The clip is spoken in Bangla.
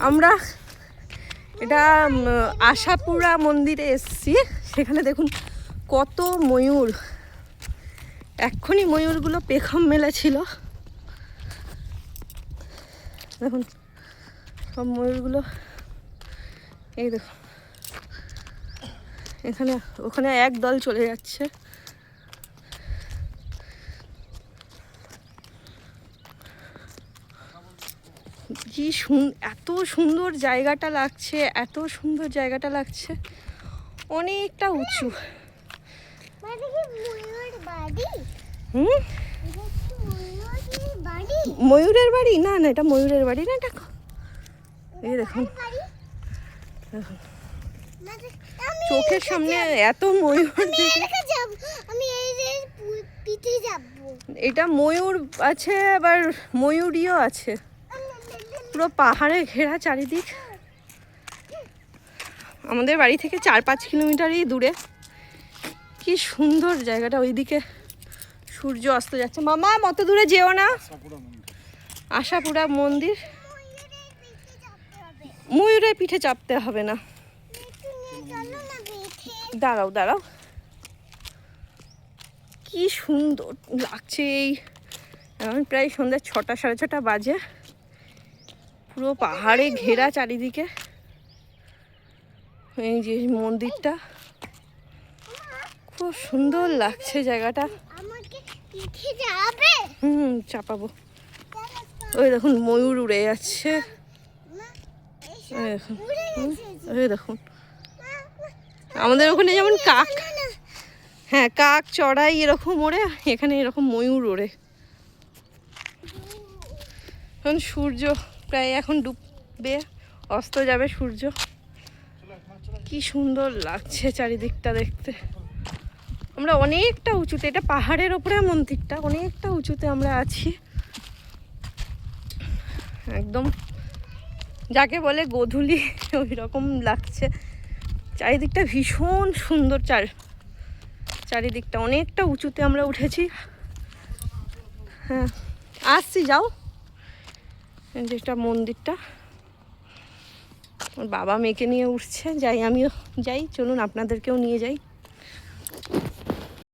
আমরা এটা আশাপুরা মন্দিরে এসেছি। সেখানে দেখুন কত ময়ূর, এক্ষুনি ময়ূরগুলো পেখম মেলেছিল। দেখুন সব ময়ূরগুলো, এই দেখুন এখানে ওখানে এক দল চলে যাচ্ছে। কি এত সুন্দর জায়গাটা লাগছে, এত সুন্দর জায়গাটা লাগছে, অনেকটা উঁচু। ময়ূরের বাড়ি? না না, এটা ময়ূরের বাড়ি না, এটা এই দেখুন চোখের সামনে এত ময়ূর। এটা ময়ূর আছে, আবার ময়ূরীও আছে। পুরো পাহাড়ে ঘেরা চারিদিক। আমাদের বাড়ি থেকে 4-5 কিলোমিটারই দূরে। কি সুন্দর জায়গাটা, ওইদিকে সূর্য অস্ত যাচ্ছে। মামা মত দূরে যেও না। আশাপুরা মন্দির। ময়ূরের পিঠে চাপতে হবে না, দাঁড়াও দাঁড়াও। কি সুন্দর লাগছে। এই এখন প্রায় সন্ধ্যা 6-6:30 বাজে। পুরো পাহাড়ে ঘেরা চারিদিকে। এই যে মন্দিরটা খুব সুন্দর লাগছে জায়গাটা। চাপাবো। ওই দেখুন ময়ূর উড়ে যাচ্ছে। ওই দেখুন আমাদের ওখানে যেমন কাক, হ্যাঁ কাক চড়াই এরকম ওড়ে, এখানে এরকম ময়ূর ওড়ে। এখন সূর্য প্রায় এখন ডুববে, অস্ত যাবে সূর্য। কি সুন্দর লাগছে চারিদিকটা দেখতে। আমরা অনেকটা উঁচুতে, এটা পাহাড়ের ওপরে মন্দিরটা, অনেকটা উঁচুতে আমরা আছি। একদম যাকে বলে গোধূলি, ওই রকম লাগছে। চারিদিকটা ভীষণ সুন্দর। চারিদিকটা অনেকটা উঁচুতে আমরা উঠেছি। হ্যাঁ আসছি, যাও। যেটা মন্দিরটা, ওর বাবা মেয়েকে নিয়ে উঠছে, যাই আমিও যাই, চলুন আপনাদেরকেও নিয়ে যাই।